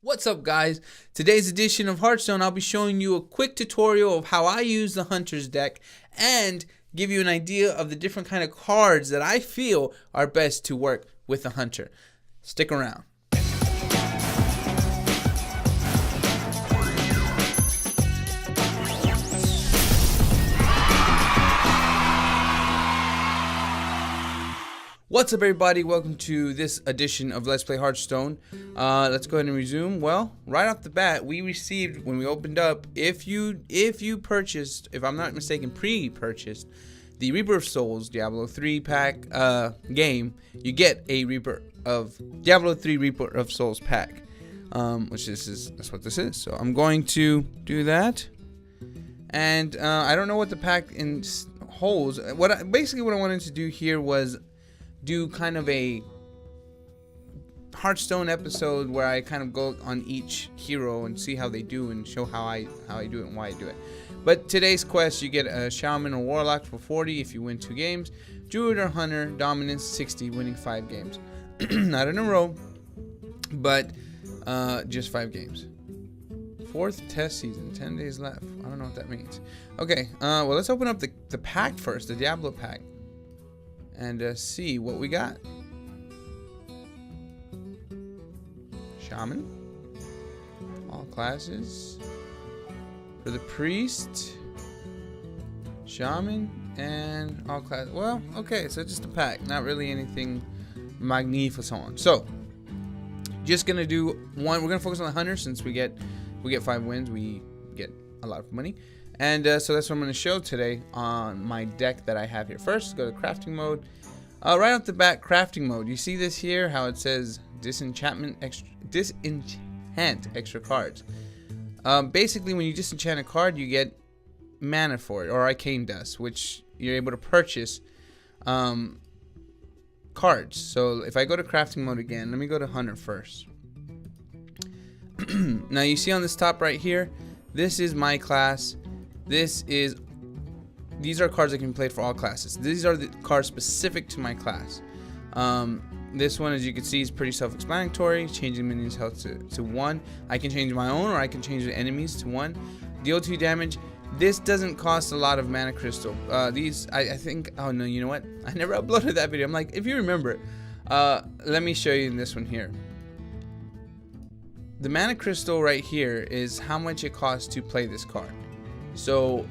What's up, guys? Today's edition of Hearthstone, I'll be showing you a quick tutorial of how I use the Hunter's deck and give you an idea of the different kind of cards that I feel are best to work with the Hunter. Stick around. What's up, everybody? Welcome to this edition of Let's Play Hearthstone. Let's go ahead and resume. Well, right off the bat, we received, when we opened up, if you purchased, if I'm not mistaken, pre-purchased the Reaper of Souls Diablo 3 pack game, you get a Reaper of Diablo 3 Reaper of Souls pack, that's what this is. So I'm going to do that, and I don't know what the pack holds. Basically what I wanted to do here was do kind of a Hearthstone episode where I kind of go on each hero and see how they do and show how I do it and why I do it. But today's quest, you get a Shaman or Warlock for 40 if you win 2 games, Druid or Hunter, Dominance 60, winning 5 games. Not in a row, but just 5 games. 4th test season, 10 days left. I don't know what that means. Okay, well, let's open up the pack first, the Diablo pack, and see what we got. Shaman, all classes. For the priest, Shaman, and all classes. Well, okay, so just a pack, not really anything magnificent. So, just gonna do one. We're gonna focus on the Hunter since we get 5 wins, we get a lot of money. And so that's what I'm going to show today on my deck that I have here. First, go to crafting mode. Right off the bat, crafting mode. You see this here, how it says disenchant extra cards. Basically, when you disenchant a card, you get mana for it, or arcane dust, which you're able to purchase cards. So if I go to crafting mode again, let me go to Hunter first. Now you see on this top right here, this is my class. These are cards that can be played for all classes. These are the cards specific to my class. This one, as you can see, is pretty self-explanatory. Changing minions' health to 1. I can change my own, or I can change the enemies to 1. Deal 2 damage. This doesn't cost a lot of mana crystal. These, I think, oh no, you know what? I never uploaded that video. I'm like, if you remember, let me show you in this one here. The mana crystal right here is how much it costs to play this card. So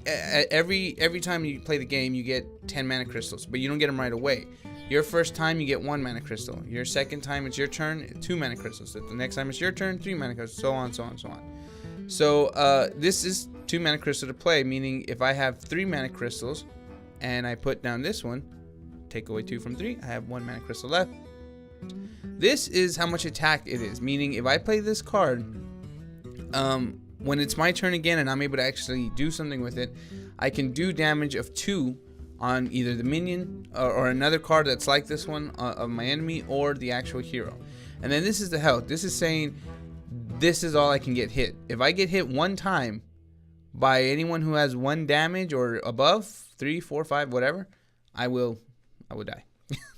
every time you play the game, you get 10 mana crystals, but you don't get them right away. Your first time, you get 1 mana crystal. Your second time, it's your turn, 2 mana crystals. The next time it's your turn, 3 mana crystals, so on, so on, so on. So this is 2 mana crystal to play, meaning if I have 3 mana crystals and I put down this one, take away 2 from 3, I have 1 mana crystal left. This is how much attack it is, meaning if I play this card, when it's my turn again and I'm able to actually do something with it, I can do damage of 2 on either the minion or another card that's like this one of my enemy, or the actual hero. And then this is the health. This is saying this is all I can get hit. If I get hit 1 time by anyone who has 1 damage or above, 3, 4, 5, whatever, I will die.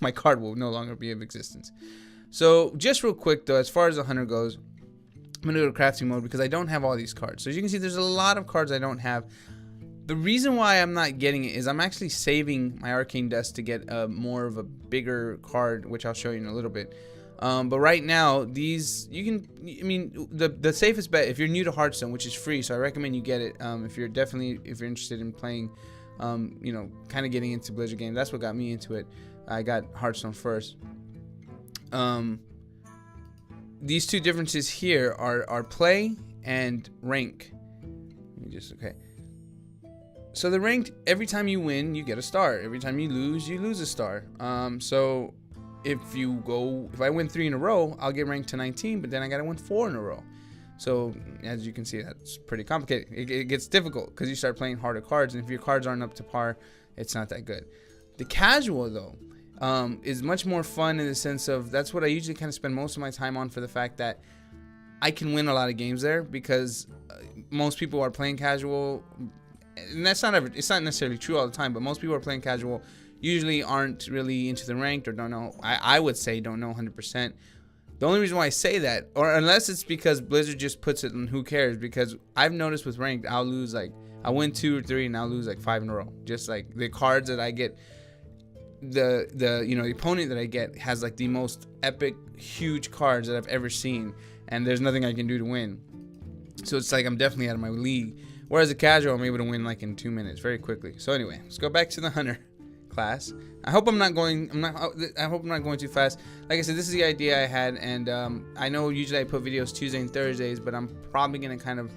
My card will no longer be of existence. So just real quick though, as far as the Hunter goes, I'm going to go to crafting mode because I don't have all these cards. So as you can see, there's a lot of cards I don't have. The reason why I'm not getting it is I'm actually saving my arcane dust to get more of a bigger card, which I'll show you in a little bit. But right now, these, you can, I mean, the safest bet, if you're new to Hearthstone, which is free, so I recommend you get it if you're interested in playing, you know, kind of getting into Blizzard games. That's what got me into it. I got Hearthstone first. These 2 differences here are play and rank. Let me just, okay. So the ranked, every time you win, you get a star. Every time you lose a star. So if I win 3 in a row, I'll get ranked to 19, but then I gotta win 4 in a row. So as you can see, that's pretty complicated. It gets difficult because you start playing harder cards, and if your cards aren't up to par, it's not that good. The casual though, is much more fun in the sense of, that's what I usually kind of spend most of my time on, for the fact that I can win a lot of games there, because most people are playing casual, and it's not necessarily true all the time, but most people are playing casual usually aren't really into the ranked, or don't know, I would say don't know 100%. The only reason why I say that, or unless it's because Blizzard just puts it in who cares, because I've noticed with ranked, I'll lose like, I win 2 or 3 and I'll lose like 5 in a row. Just like the cards that I get, the opponent that I get has like the most epic, huge cards that I've ever seen, and there's nothing I can do to win. So it's like I'm definitely out of my league. Whereas a casual, I'm able to win like in 2 minutes, very quickly. So anyway, let's go back to the hunter class. I hope I'm not going too fast. Like I said, this is the idea I had, and I know usually I put videos Tuesday and Thursdays, but I'm probably gonna kind of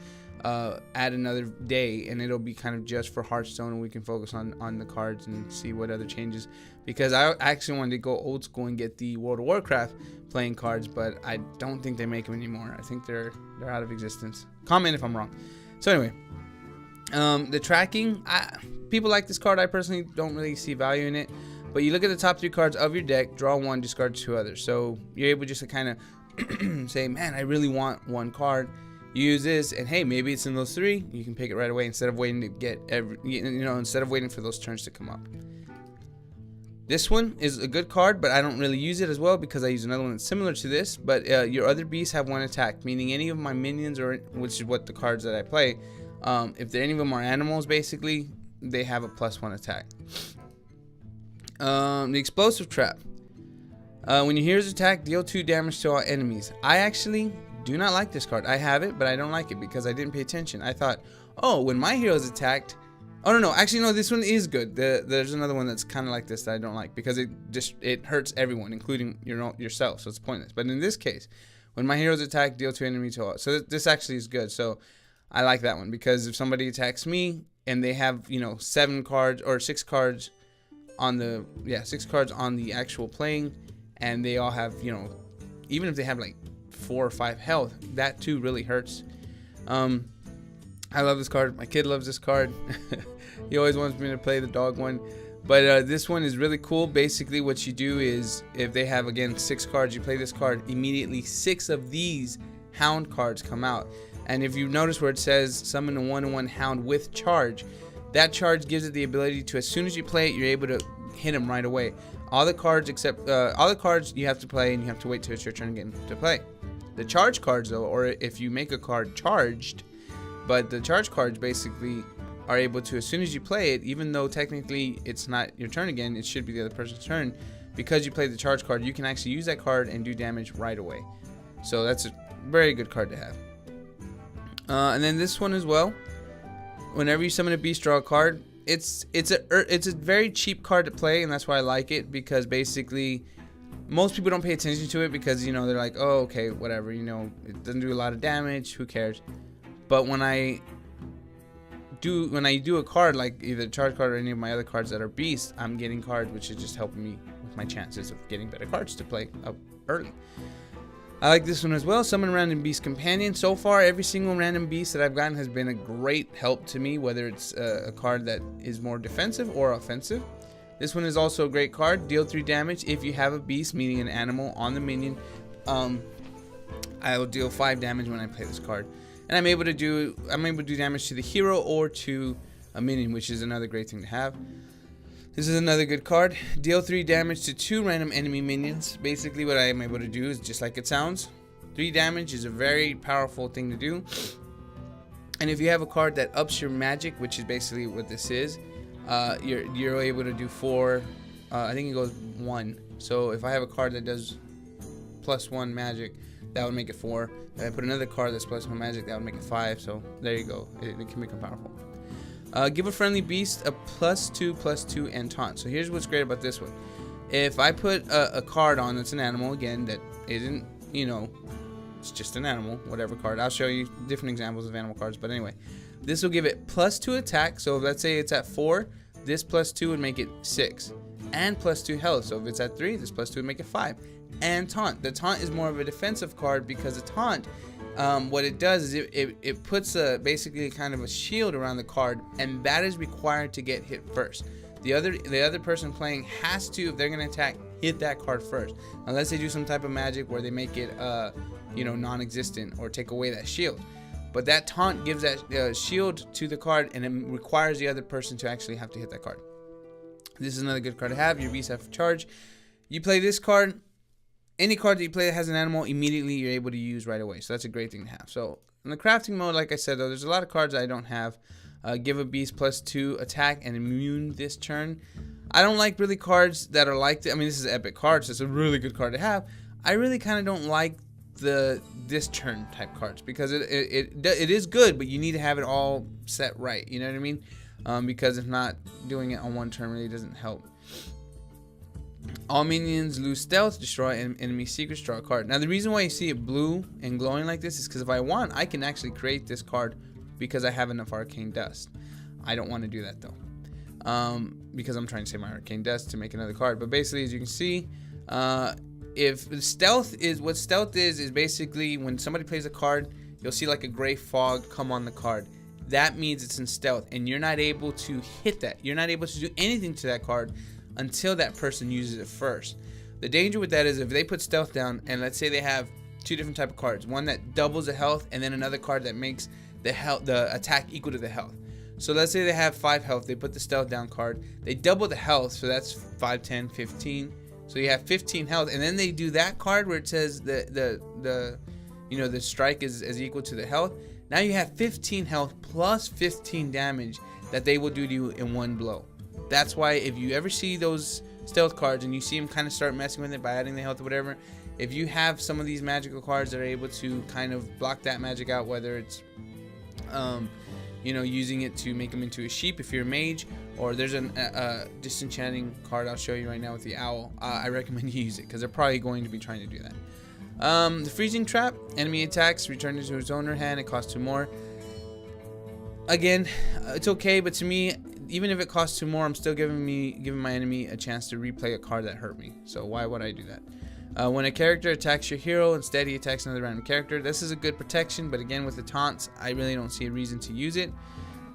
add another day, and it'll be kind of just for Hearthstone, and we can focus on the cards and see what other changes. Because I actually wanted to go old school and get the World of Warcraft playing cards, but I don't think they make them anymore. I think they're out of existence. Comment if I'm wrong. So anyway, the tracking, people like this card. I personally don't really see value in it. But you look at the top 3 cards of your deck, draw 1, discard 2 others. So you're able just to kind of say, man, I really want 1 card. You use this, and hey, maybe it's in those 3. You can pick it right away instead of waiting to get instead of waiting for those turns to come up. This one is a good card, but I don't really use it as well because I use another one that's similar to this. But your other beasts have 1 attack, meaning any of my minions, or which is what the cards that I play, if any of them are animals, basically, they have a +1 attack. The explosive trap. When your heroes attack, deal 2 damage to all enemies. I actually do not like this card. I have it, but I don't like it because I didn't pay attention. I thought, oh, when my heroes attacked. Oh no, actually no, this one is good. There's another one that's kind of like this that I don't like because it hurts everyone, including yourself, so it's pointless. But in this case, when my heroes attack, deal 2 enemy to all. So this actually is good. So I like that one because if somebody attacks me and they have 7 cards or 6 cards on the 6 cards on the actual playing, and they all have even if they have like 4 or 5 health, that too really hurts. I love this card. My kid loves this card. He always wants me to play the dog one. But this one is really cool. Basically what you do is, if they have, again, 6 cards, you play this card, immediately 6 of these hound cards come out. And if you notice where it says summon a 1/1 hound with charge, that charge gives it the ability to, as soon as you play it, you're able to hit him right away. All the cards except all the cards you have to play, and you have to wait till it's your turn again to play. The charge cards, though, or if you make a card charged, but the charge cards basically are able to, as soon as you play it, even though technically it's not your turn again, it should be the other person's turn, because you played the charge card, you can actually use that card and do damage right away. So that's a very good card to have. And then this one as well. Whenever you summon a beast, draw a card. It's a very cheap card to play, and that's why I like it, because basically most people don't pay attention to it because they're like, oh, okay, whatever, it doesn't do a lot of damage, who cares? But when I do a card like either a charge card or any of my other cards that are beasts, I'm getting cards, which is just helping me with my chances of getting better cards to play up early. I like this one as well. Summon Random Beast Companion. So far, every single random beast that I've gotten has been a great help to me, whether it's a card that is more defensive or offensive. This one is also a great card. Deal 3 damage if you have a beast, meaning an animal, on the minion. I will deal 5 damage when I play this card. And I'm able to do damage to the hero or to a minion, which is another great thing to have. This is another good card. Deal 3 damage to 2 random enemy minions. Basically what I am able to do is just like it sounds. 3 damage is a very powerful thing to do. And if you have a card that ups your magic, which is basically what this is, you're able to do 4. I think it goes 1. So if I have a card that does +1 magic, that would make it 4. If I put another card that's +1 magic, that would make it 5. So there you go. It can become powerful. Give a friendly beast a +2/+2 and taunt. So here's what's great about this one. If I put a card on that's an animal, again, that isn't, it's just an animal, whatever card. I'll show you different examples of animal cards. But anyway, this will give it +2 attack. So if, let's say it's at 4, this +2 would make it 6. And +2 health. So if it's at 3, this +2 would make it 5. And taunt. The taunt is more of a defensive card because the taunt, what it does is it puts basically kind of a shield around the card, and that is required to get hit first. The other person playing has to, if they're going to attack, hit that card first, unless they do some type of magic where they make it non-existent or take away that shield. But that taunt gives that shield to the card, and it requires the other person to actually have to hit that card. This is another good card to have. Your beasts have charge. You play this card. any card that you play that has an animal, immediately you're able to use right away. So that's a great thing to have. So in the crafting mode, like I said, though, there's a lot of cards I don't have. Give a beast +2 attack and immune this turn. I don't like really cards that are like that. I mean, this is epic cards, so it's a really good card to have. I really kind of don't like this turn type cards because it is good, but you need to have it all set right. You know what I mean? Because if not, doing it on one turn really doesn't help. All minions lose stealth, destroy enemy secrets, draw a card. Now the reason why you see it blue and glowing like this is because if I want, I can actually create this card because I have enough arcane dust. I don't want to do that though, because I'm trying to save my arcane dust to make another card. But basically, as you can see, if stealth is what stealth is basically when somebody plays a card, you'll see like a gray fog come on the card. That means it's in stealth, and you're not able to hit that. You're not able to do anything to that card until that person uses it first. The danger with that is if they put stealth down, and let's say they have two different type of cards, one that doubles the health, and then another card that makes the attack equal to the health. So let's say they have 5 health, they put the stealth down card, they double the health, so that's 5, 10, 15. So you have 15 health, and then they do that card where it says the strike is equal to the health. Now you have 15 health plus 15 damage that they will do to you in one blow. That's why if you ever see those stealth cards and you see them kind of start messing with it by adding the health or whatever, if you have some of these magical cards that are able to kind of block that magic out, whether it's using it to make them into a sheep if you're a mage, or there's a disenchanting card I'll show you right now with the owl. I recommend you use it because they're probably going to be trying to do that. The freezing trap, enemy attacks, return it to its owner hand, it costs 2 more. Again, it's okay, but to me, even if it costs 2 more, I'm still giving my enemy a chance to replay a card that hurt me. So why would I do that? When a character attacks your hero, instead he attacks another random character. This is a good protection, but again, with the taunts, I really don't see a reason to use it.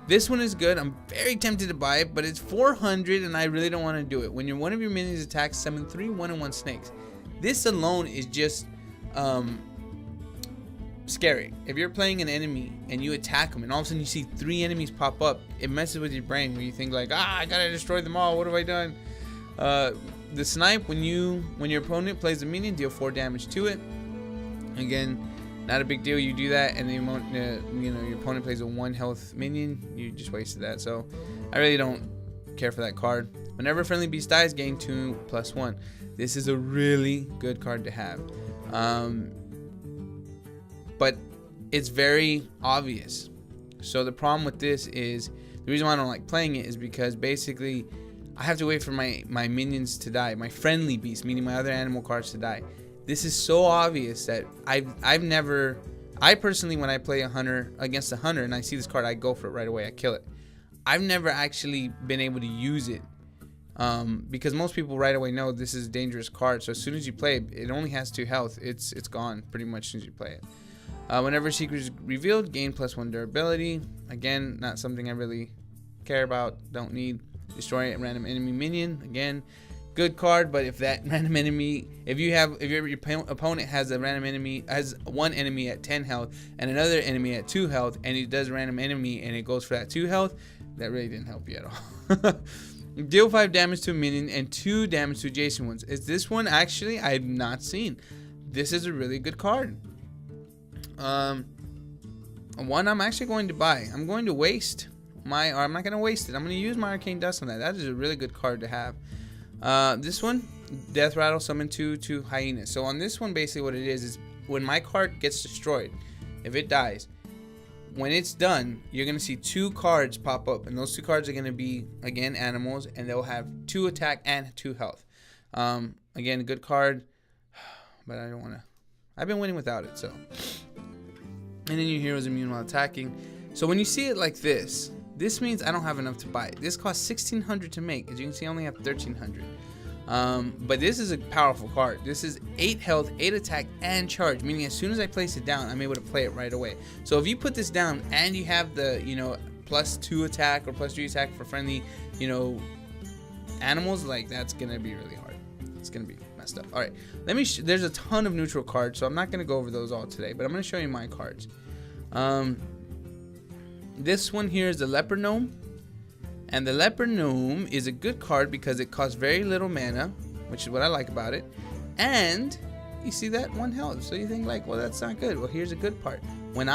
This one is good. I'm very tempted to buy it, but it's 400, and I really don't want to do it. When one of your minions attacks, summon 3 1/1 snakes. This alone is just scary. If you're playing an enemy and you attack them, and all of a sudden you see 3 enemies pop up, it messes with your brain where you think like, I gotta destroy them all. What have I done? The snipe, when your opponent plays a minion, deal 4 damage to it. Again, not a big deal. You do that, and your opponent plays a 1 health minion, you just wasted that. So I really don't care for that card. Whenever a friendly beast dies, gain 2+1. This is a really good card to have. But it's very obvious. So the problem with this is, the reason why I don't like playing it is because basically I have to wait for my minions to die, my friendly beasts, meaning my other animal cards, to die. This is so obvious that I personally, when I play a hunter against a hunter and I see this card, I go for it right away, I kill it. I've never actually been able to use it because most people right away know this is a dangerous card. So as soon as you play it, it only has 2 health. It's gone pretty much as soon as you play it. Whenever a secret is revealed, gain +1 durability. Again, not something I really care about, don't need. Destroy a random enemy minion. Again, good card, but if that random enemy, if your opponent has one enemy at 10 health and another enemy at 2 health, and he does a random enemy and it goes for that 2 health, that really didn't help you at all. Deal 5 damage to a minion and 2 damage to adjacent ones. Is this one actually I have not seen? This is a really good card. One I'm actually going to buy. I'm going to waste I'm not going to waste it. I'm going to use my arcane dust on that. That is a really good card to have. This one, death rattle, summon 2 hyenas. So on this one, basically what it is when my card gets destroyed, if it dies, when it's done, you're going to see 2 cards pop up, and those 2 cards are going to be, again, animals, and they'll have 2 attack and 2 health. Again, a good card, but I don't want to. I've been winning without it, so. And then your hero's immune while attacking. So when you see it like this means I don't have enough to buy it. This costs 1,600 to make. As you can see, I only have 1,300. But this is a powerful card. This is 8 health, 8 attack, and charge, meaning as soon as I place it down, I'm able to play it right away. So if you put this down and you have the, +2 attack or +3 attack for friendly, animals, like, that's gonna be really hard. It's gonna be messed up. All right, there's a ton of neutral cards, so I'm not gonna go over those all today, but I'm gonna show you my cards. This one here is the leper gnome. And the Leper Gnome is a good card because it costs very little mana, which is what I like about it. And You see that? 1 health. So you think like, well, that's not good. Well, here's a good part. When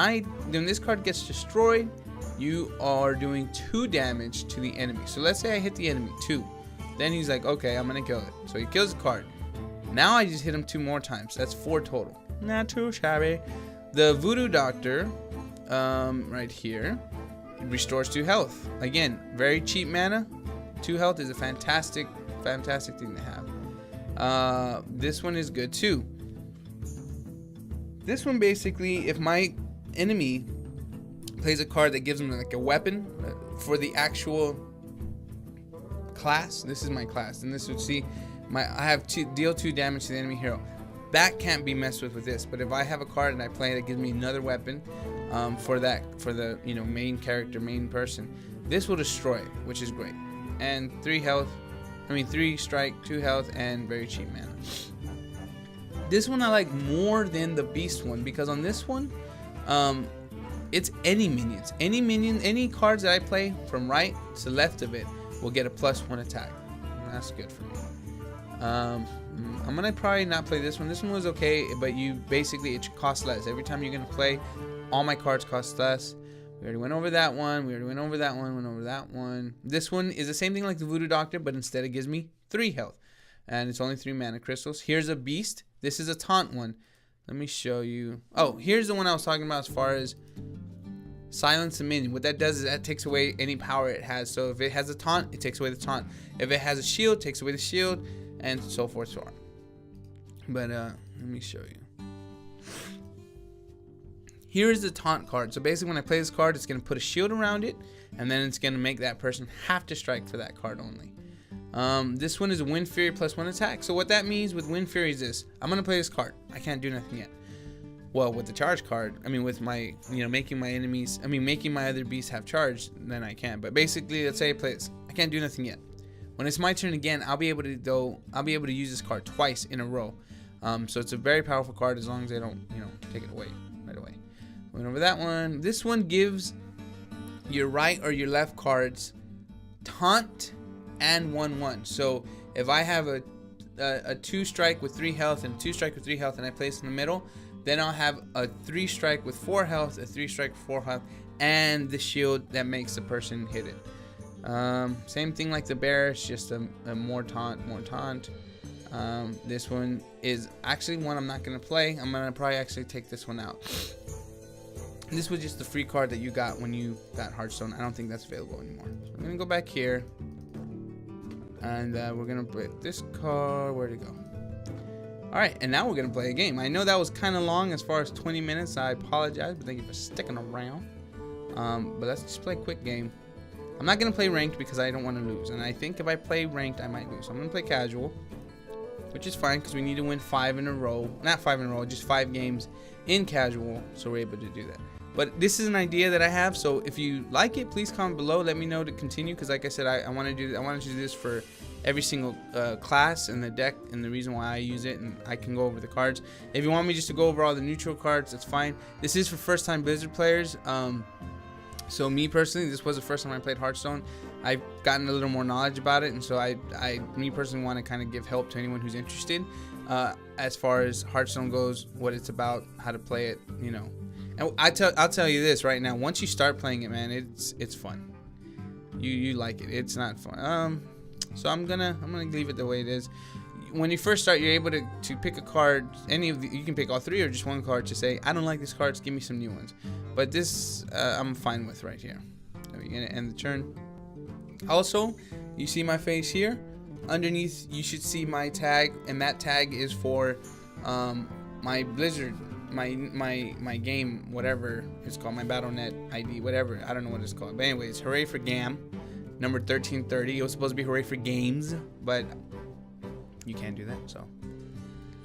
this card gets destroyed, you are doing 2 damage to the enemy. So let's say I hit the enemy 2. Then he's like, okay, I'm gonna kill it. So he kills the card. Now I just hit him 2 more times. That's 4 total. Not too shabby. The Voodoo Doctor, right here, restores 2 health. Again, very cheap mana. 2 health is a fantastic thing to have. This one is good too. This one basically, if my enemy plays a card that gives him like a weapon for the actual class, this is my class, and this would see I have deal 2 damage to the enemy hero. That can't be messed with this. But if I have a card and I play it that gives me another weapon for the main character, main person, this will destroy it, which is great. And 3 strike, 2 health, and very cheap mana. This one I like more than the beast one, because on this one, it's any minions. Any cards that I play from right to left of it will get a +1 attack. And that's good for me. I'm gonna probably not play this one. This one was okay, but it costs less. Every time you're gonna play, all my cards cost less. We already went over that one. Went over that one. This one is the same thing like the Voodoo Doctor, but instead it gives me 3 health. And it's only 3 mana crystals. Here's a beast. This is a taunt one. Let me show you. Oh, here's the one I was talking about as far as silence a minion. What that does is that takes away any power it has. So if it has a taunt, it takes away the taunt. If it has a shield, it takes away the shield, and so forth, so on. But let me show you. Here is the taunt card. So basically when I play this card, it's going to put a shield around it, and then it's going to make that person have to strike for that card only. This one is a Wind Fury +1 attack. So what that means with Wind Fury is this. I'm going to play this card. I can't do nothing yet. Well, with the charge card, with my, making my other beasts have charge, then I can. But basically, let's say I play this. I can't do nothing yet. When it's my turn again, I'll be able to use this card twice in a row. So it's a very powerful card as long as they don't, take it away right away. Went over that one. This one gives your right or your left cards taunt and 1/1. So if I have a 2 strike with 3 health and 2 strike with 3 health, and I place in the middle, then I'll have a 3 strike with 4 health, a 3 strike with 4 health, and the shield that makes the person hit it. Same thing like the bear, it's just a more taunt. This one is actually one I'm not going to play. I'm going to probably actually take this one out. This was just the free card that you got when you got Hearthstone. I don't think that's available anymore. So I'm going to go back here. And we're going to put this card. Where'd it go? Alright, and now we're going to play a game. I know that was kind of long as far as 20 minutes. I apologize, but thank you for sticking around. But let's just play a quick game. I'm not going to play ranked because I don't want to lose. And I think if I play ranked, I might lose. So I'm going to play casual, which is fine because we need to win 5 in a row. Not 5 in a row, just 5 games in casual. So we're able to do that. But this is an idea that I have. So if you like it, please comment below. Let me know to continue because like I said, I want to do this for every single class in the deck and the reason why I use it, and I can go over the cards. If you want me just to go over all the neutral cards, that's fine. This is for first time Blizzard players. So me personally, this was the first time I played Hearthstone. I've gotten a little more knowledge about it, and so me personally want to kind of give help to anyone who's interested as far as Hearthstone goes, what it's about, how to play it, And I'll tell you this right now. Once you start playing it, man, it's fun. You like it. It's not fun. So I'm gonna leave it the way it is. When you first start, you're able to pick a card. You can pick all 3 or just one card to say, I don't like these cards, give me some new ones. But this I'm fine with right here. So we're gonna end the turn. Also, you see my face here. Underneath, you should see my tag, and that tag is for my Blizzard, my game, whatever it's called, my Battle.net ID, whatever. I don't know what it's called. But anyways, hooray for Gam, number 1330. It was supposed to be hooray for games, but you can't do that. So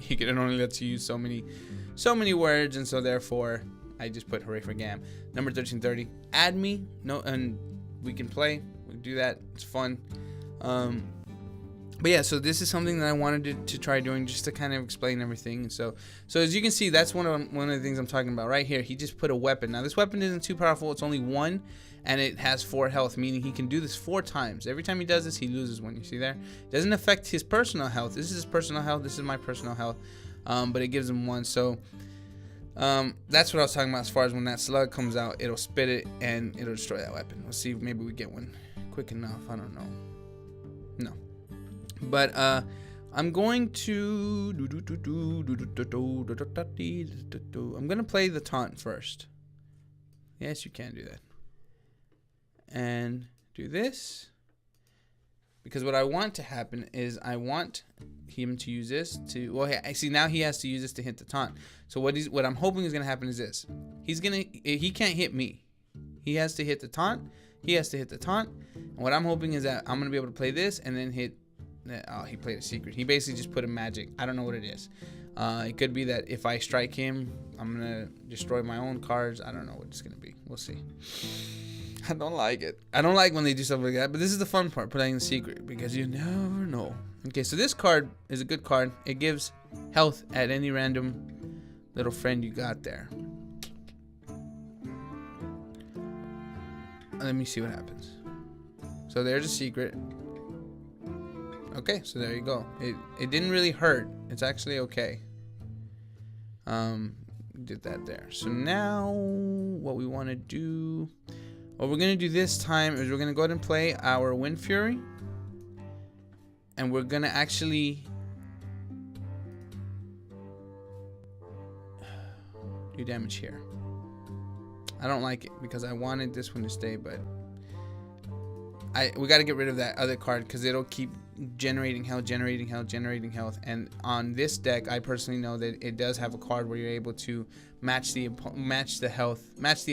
you can only let you use so many words, and so therefore I just put hooray for Gam, number 1330. Add me, and we can play. We can do that. It's fun. But yeah, so this is something that I wanted to try doing just to kind of explain everything. So as you can see, that's one of the things I'm talking about right here. He just put a weapon. Now this weapon isn't too powerful. It's only 1, and it has 4 health, meaning he can do this 4 times. Every time he does this, he loses 1. You see there? It doesn't affect his personal health. This is his personal health. This is my personal health. but it gives him 1. So that's what I was talking about as far as when that slug comes out, it'll spit it and it'll destroy that weapon. Let's see if maybe we get one quick enough. I don't know. No. But I'm going to I'm gonna play the taunt first. Yes, you can do that. And do this. Because what I want to happen is I want him to use this to, well, I see now he has to use this to hit the taunt. So what I'm hoping is gonna happen is this. He can't hit me. He has to hit the taunt. He has to hit the taunt. And what I'm hoping is that I'm gonna be able to play this and then hit. Oh, he played a secret. He basically just put a magic. I don't know what it is. It could be that if I strike him, I'm gonna destroy my own cards. I don't know what it's gonna be. We'll see. I don't like it. I don't like when they do stuff like that. But this is the fun part, playing the secret, because you never know. Okay, so this card is a good card. It gives health at any random little friend you got there. Let me see what happens. So there's a secret. Okay, so there you go. It didn't really hurt. It's actually okay. Did that there. So now what we want to do, what we're going to do this time is we're going to go ahead and play our Wind Fury. And we're going to actually do damage here. I don't like it because I wanted this one to stay, but we got to get rid of that other card because it'll keep generating health. And on this deck, I personally know that it does have a card where you're able to match the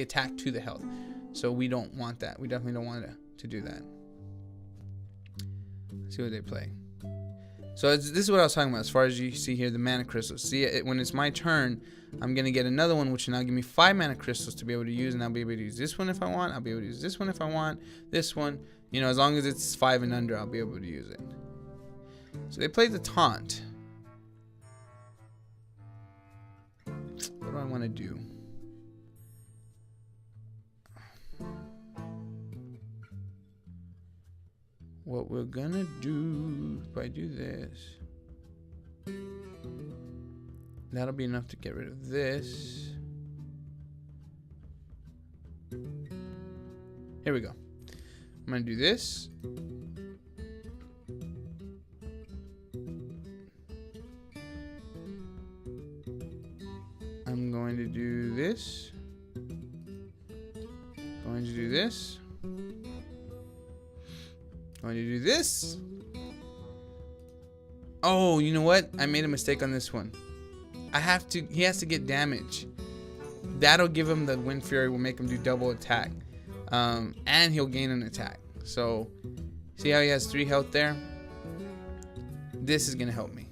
attack to the health. So we don't want that. We definitely don't want to do that. Let's see what they play. So this is what I was talking about as far as you see here, the mana crystals. See, when it's my turn, I'm going to get another one, which will now give me 5 mana crystals to be able to use. And I'll be able to use this one if I want. I'll be able to use this one if I want. This one. You know, as long as it's 5 and under, I'll be able to use it. So they played the taunt. What do I want to do? What we're gonna do, if I do this, that'll be enough to get rid of this. Here we go. I'm gonna do this. I'm going to do this. Going to do this. Going to do this. Oh, you know what? I made a mistake on this one. He has to get damage. That'll give him the Wind Fury, will make him do double attack. And he'll gain an attack. So, see how he has 3 health there? This is going to help me.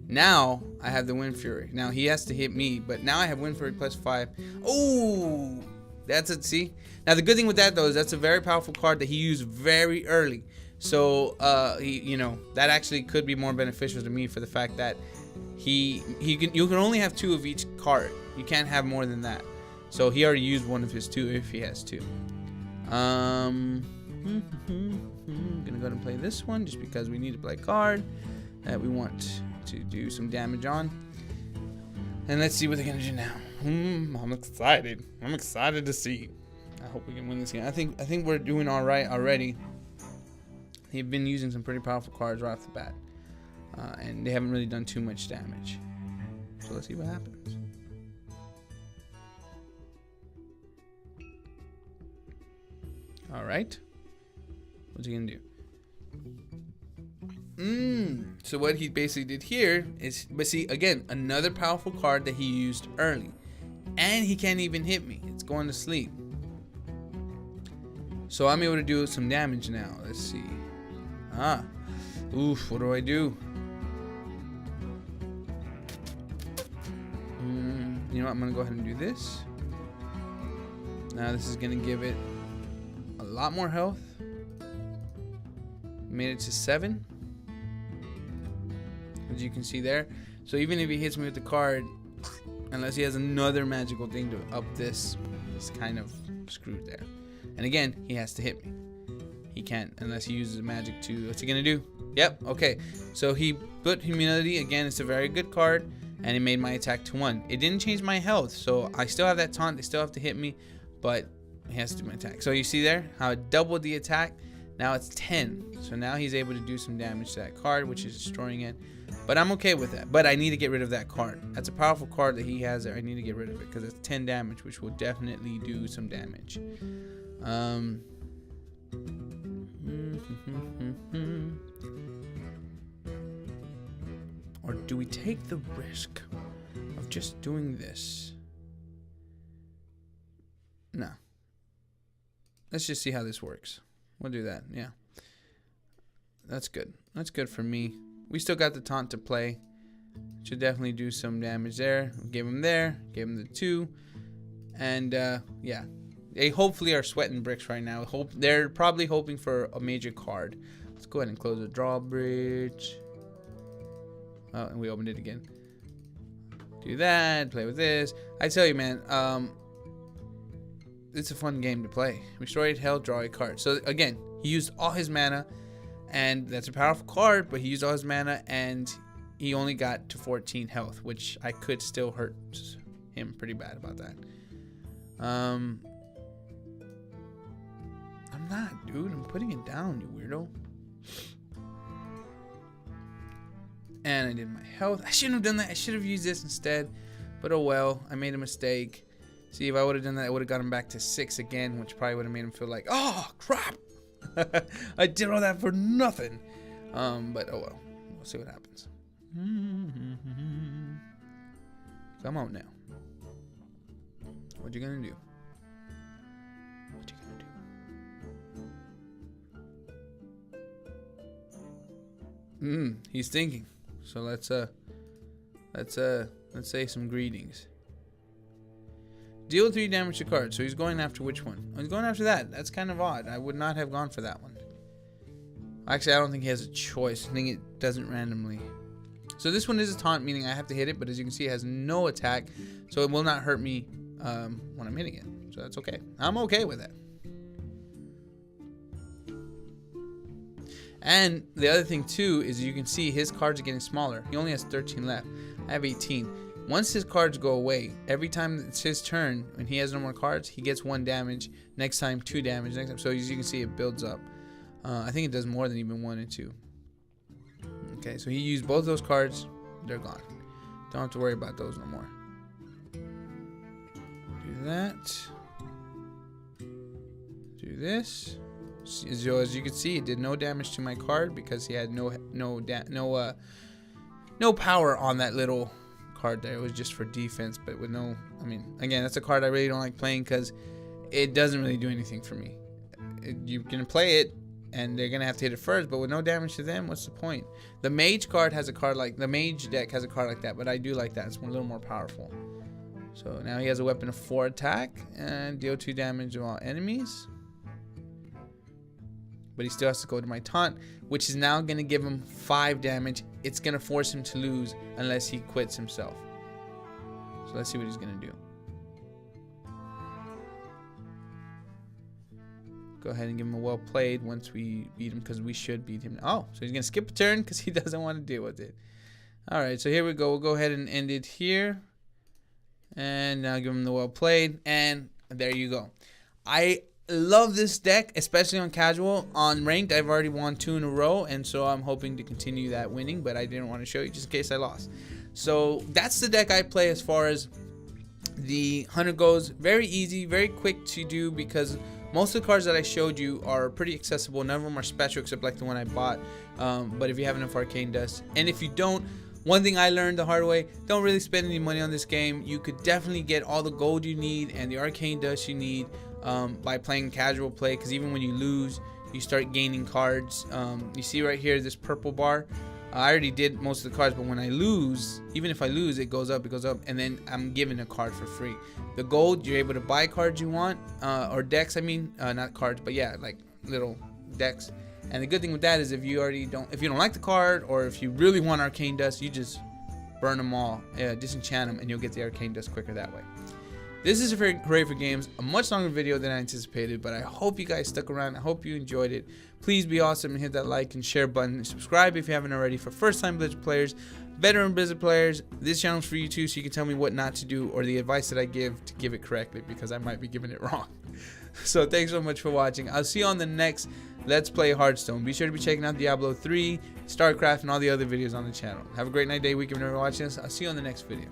Now, I have the Wind Fury. Now, he has to hit me, but now I have Wind Fury plus 5. Oh! That's it, see? Now, the good thing with that, though, is that's a very powerful card that he used very early. So, you know, that actually could be more beneficial to me for the fact that you can only have 2 of each card. You can't have more than that. So, he already used one of his 2 if he has 2. I'm going to go ahead and play this one just because we need to play a card that we want to do some damage on. And let's see what they're going to do now. I'm excited. I'm excited to see. I hope we can win this game. I think we're doing all right already. They've been using some pretty powerful cards right off the bat. And they haven't really done too much damage. So let's see what happens. All right. What's he going to do? So what he basically did here is, but see, again, another powerful card that he used early. And he can't even hit me. It's going to sleep. So I'm able to do some damage now. Let's see. Oof, what do I do? You know what? I'm going to go ahead and do this. Now this is going to give it a lot more health. Made it to 7. As you can see there. So even if he hits me with the card, unless he has another magical thing to up this, he's kind of screwed there. And again, he has to hit me. he can't unless he uses magic to. What's he gonna do? Yep. Okay. So he put humility again. It's a very good card, and it made my attack to 1. It didn't change my health, so I still have that taunt. They still have to hit me, but he has to do my attack. So you see there how it doubled the attack. Now it's 10. So now he's able to do some damage to that card, which is destroying it. But I'm okay with that. But I need to get rid of that card. That's a powerful card that he has there. I need to get rid of it because it's 10 damage, which will definitely do some damage. Or do we take the risk of just doing this? No. Let's just see how this works. We'll do that. Yeah. That's good. That's good for me. We still got the taunt to play. Should definitely do some damage there. Give him there. Give him the 2. And yeah. They hopefully are sweating bricks right now. They're probably hoping for a major card. Let's go ahead and close the drawbridge. Oh, and we opened it again. Do that. Play with this. I tell you, man. It's a fun game to play. Restore 8 health, draw a card. So again, he used all his mana, and that's a powerful card, but he used all his mana, and he only got to 14 health, which I could still hurt him pretty bad about that. I'm not, dude. I'm putting it down, you weirdo. And I did my health. I shouldn't have done that. I should have used this instead. But oh well. I made a mistake. See, if I would have done that, I would have got him back to 6 again, which probably would have made him feel like, oh, crap. I did all that for nothing. But oh well. We'll see what happens. Come on now. What you gonna do? What you gonna do? He's thinking. So let's say some greetings. Deal 3 damage to card. So he's going after which one? Oh, he's going after that. That's kind of odd. I would not have gone for that one. Actually, I don't think he has a choice. I think it doesn't randomly. So this one is a taunt, meaning I have to hit it. But as you can see, it has no attack. So it will not hurt me when I'm hitting it. So that's okay. I'm okay with that. And the other thing too is you can see his cards are getting smaller. He only has 13 left. I have 18. Once his cards go away, every time it's his turn and he has no more cards, he gets 1 damage. Next time 2 damage. Next time, so as you can see, it builds up. I think it does more than even 1 and 2. Okay, so he used both those cards. They're gone. Don't have to worry about those no more. Do that. Do this. So as you can see, it did no damage to my card because he had no power on that little card there. It was just for defense, but with no, I mean, again, that's a card I really don't like playing because it doesn't really do anything for me. You can play it and they're gonna have to hit it first, but with no damage to them, what's the point? The mage card has a card like the mage deck has a card like that, but I do like that. It's a little more powerful. So now he has a weapon of 4 attack and deal 2 damage to all enemies. But he still has to go to my taunt, which is now going to give him 5 damage. It's going to force him to lose unless he quits himself. So let's see what he's going to do. Go ahead and give him a well played once we beat him, because we should beat him. Oh, so he's going to skip a turn because he doesn't want to deal with it. All right, so here we go. We'll go ahead and end it here. And now give him the well played. And there you go. I love this deck, especially on casual. On ranked, I've already won 2 in a row, and so I'm hoping to continue that winning, but I didn't want to show you just in case I lost. So that's the deck I play as far as the hunter goes. Very easy, very quick to do because most of the cards that I showed you are pretty accessible. None of them are special except like the one I bought. But if you have enough arcane dust, and if you don't, one thing I learned the hard way, don't really spend any money on this game. You could definitely get all the gold you need and the arcane dust you need by playing casual play, because even when you lose, you start gaining cards. You see right here this purple bar. I already did most of the cards, but when I lose, even if I lose, it goes up, and then I'm given a card for free. The gold, you're able to buy cards you want, or decks, I mean, not cards, but yeah, like little decks. And the good thing with that is if you don't like the card, or if you really want arcane dust, you just burn them all, disenchant them, and you'll get the arcane dust quicker that way. This is Hooray for Games, a much longer video than I anticipated, but I hope you guys stuck around. I hope you enjoyed it. Please be awesome and hit that like and share button, and subscribe if you haven't already. For first-time Blizzard players, veteran Blizzard players, this channel's for you too, so you can tell me what not to do or the advice that I give to give it correctly, because I might be giving it wrong. So thanks so much for watching. I'll see you on the next Let's Play Hearthstone. Be sure to be checking out Diablo 3, StarCraft, and all the other videos on the channel. Have a great night, day, week, whenever you're watching this. I'll see you on the next video.